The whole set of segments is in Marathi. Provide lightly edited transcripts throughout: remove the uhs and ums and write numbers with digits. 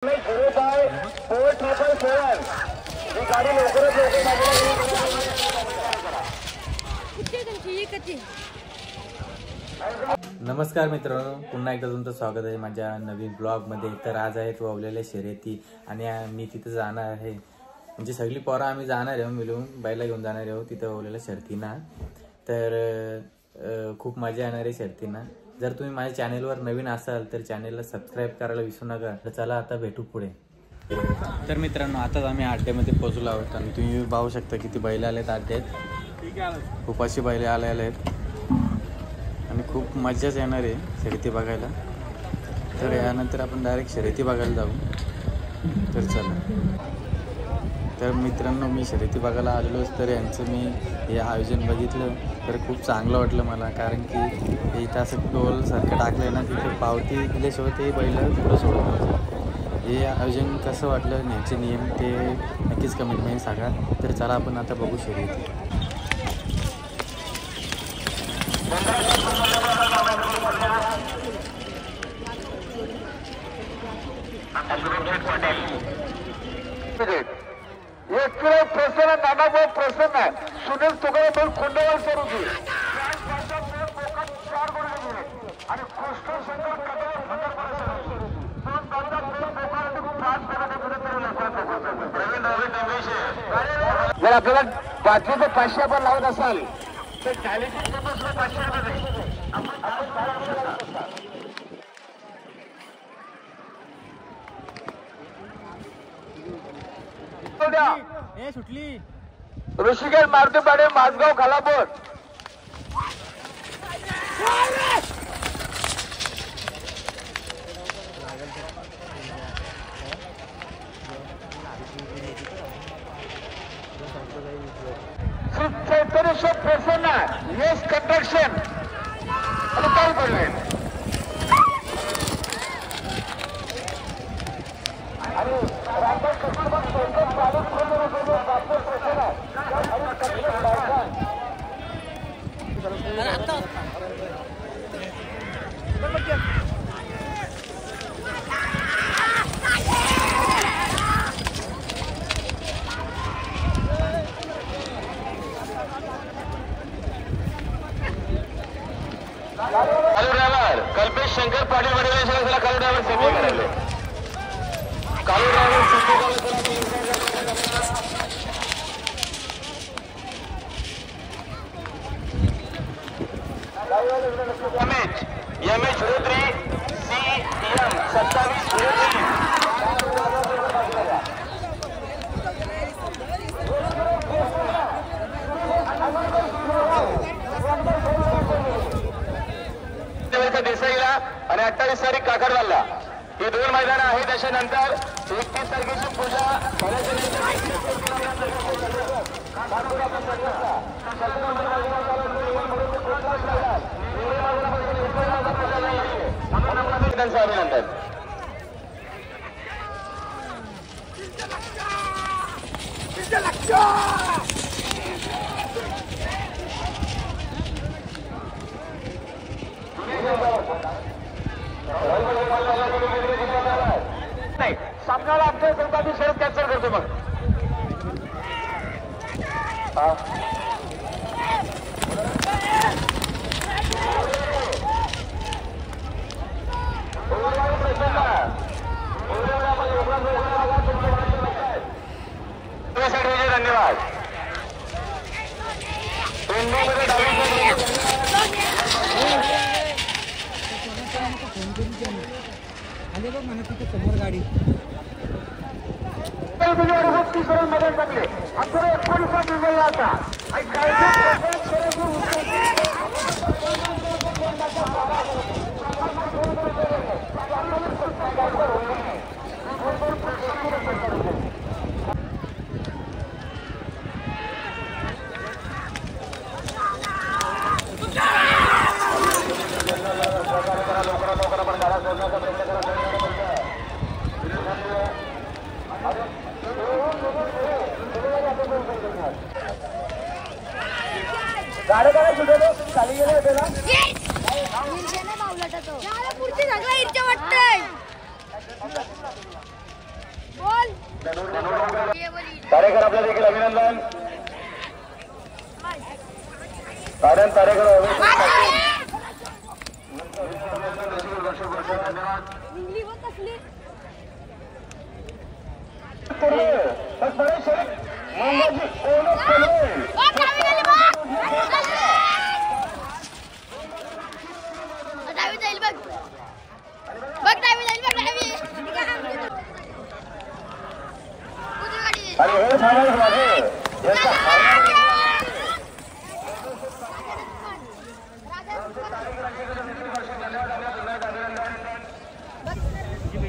नमस्कार मित्रांनो, पुन्हा एकदा तुमचं स्वागत आहे माझ्या नवीन ब्लॉगमध्ये। तर आज आहेत वावलेल्या शर्यती आणि मी तिथे जाणार आहे, म्हणजे सगळी पोरं आम्ही जाणार आहे मिळून बैला घेऊन जाणार आहोत तिथे वावलेल्या शर्यतींना। तर खूप मजा येणार आहे शर्यतींना। जर तुम्ही माझ्या चॅनलवर नवीन असाल तर चॅनलला सबस्क्राईब करायला विसरू नका। तर चला आता भेटू पुढे। तर मित्रांनो, आताच आम्ही अड्ड्यामध्ये पोहोचलो आहोत आणि तुम्ही पाहू शकता किती बैल आलेत अड्ड्यात। खूप अशी बैल आलेले आहेत आणि खूप मजाच येणार आहे शर्यती बघायला। तर यानंतर आपण डायरेक्ट शर्यती बघायला जाऊ। तर चला। तर मित्रांनो, मी शर्यती बघायला आलेलोच, तर यांचं मी हे आयोजन बघितलं तर खूप चांगलं वाटलं मला। कारण की इथं असं टोलसारखं टाकलं आहे ना, तिथे पावती दिल्याशिवाय ते बैल पुढं सोडत नव्हतं। हे आयोजन कसं वाटलं, यांचे नियम ते नक्कीच कमेंटमध्ये सांगा। तर चला आपण आता बघू शर्यती। एक किलो प्रसन्न नानाभाऊ प्रसन्न सुनील तुकाराम खोंडेवाल सर होती आणि जर आपल्याला बाटलीचं 500 आपण लावत असाल तर डायलिसिस 500 सुटली ऋषिकेश मारुतीपाडे माझगाव खालापूर श्री चैतन्य प्रसन्न येस कंस्ट्रक्शन आणि काय बोलले कल्पेश शंकर पाटील वडिलांच्या कालू ड्रायव्हर सेमी करायले कालू ड्रायव्हर एमएच 03 CM 27 देसाईला आणि 28 तारीख काकडवालला हे दोन मैदान आहेत। त्याच्यानंतर 31 तारखेची पूजा अभिनंदन। नाही सामन्याला आमच्या संघाची शर्यत कॅन्सल करतो मग धन्यवाद। समोर गाडी मदत लागले आमच्याकडे 19 दिलेला होता गाड्या गाड्या सुटलो खाली गेले त्याला पुढची सगळं इच्छा वाटतंय। तारेकर आपलं देखील अभिनंदन. तारेकर आणि हे सांगायचं माझे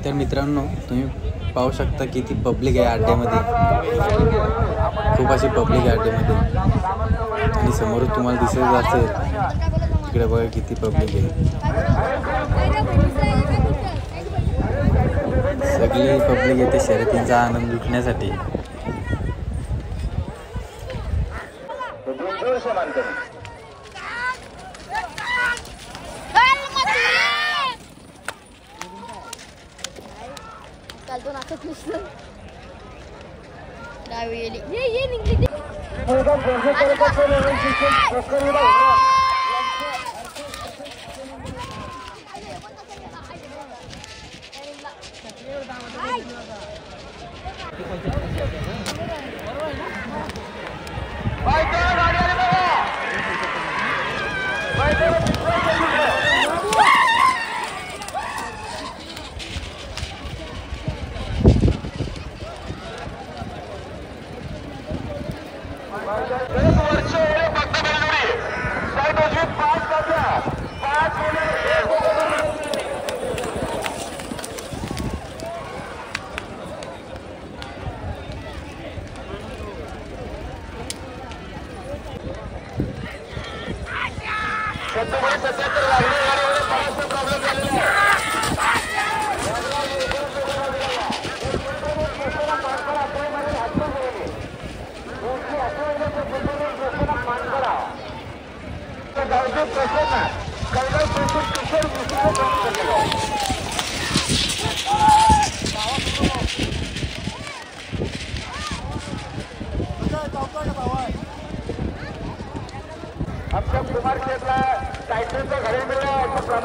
तर मित्रांनो तुम्ही पाहू शकता किती पब्लिक आहे अड्ड्यामध्ये. खूप अशी पब्लिक आहे अड्ड्यामध्ये आणि समोर तुम्हाला दिसत असेल तिकडे बघा किती पब्लिक आहे. सगळी पब्लिक येते शर्यतींचा आनंद लुटण्यासाठी. आमच्या कुमार शेठला टायटलचं घरी मिळलं असं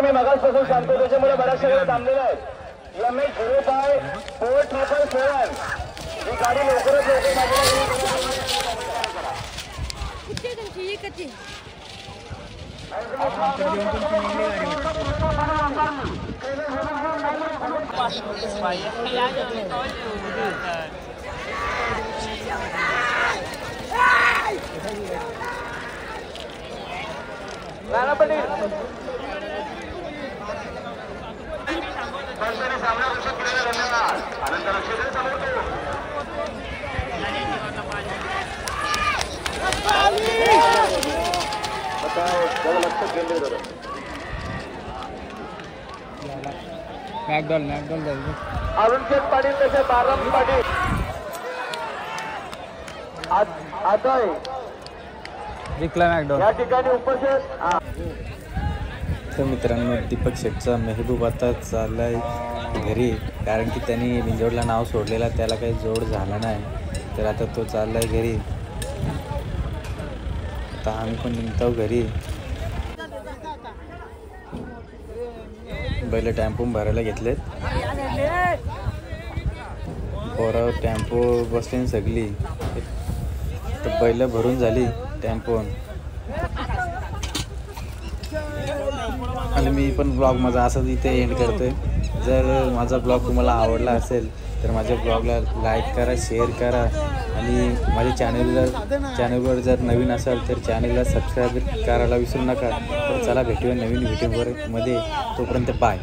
मी मगासपासून सांगतो त्याच्यामुळे बऱ्याचशा वेळा थांबलेला आहे. MH05-477 ही गाडी लवकरच राणा पाटील सामना घोषित केलेला. धन्यवाद. अनंत लक्ष अरुण शेठ पाटील तसे बाराम पाटील आता या ठिकाणी उपस्थित. तर मित्रांनो दीपक शेठचा मेहबूब आता चाललाय घरी, कारण की त्यांनी बिंजोडला नाव सोडलेला, त्याला काही जोड झाला नाही. तर आता तो चाललाय घरी. आता आम्ही पण निघतो घरी. बैल टेम्पो भरायला घेतलेत. पोरावर टेम्पो बसले सगळी. तर बैल भरून झाली टेम्पो. आणि मी पण ब्लॉग माझा असंच इथे एंड करतोय. जर माझा ब्लॉग तुम्हाला आवडला असेल तर माझ्या ब्लॉगला लाईक करा, शेअर करा आणि माझ्या चॅनलवर जर नवीन असाल तर चॅनलला सबस्क्राईब करायला विसरू नका. तर चला भेटूया नवीन व्हिडिओमध्ये. तोपर्यंत बाय.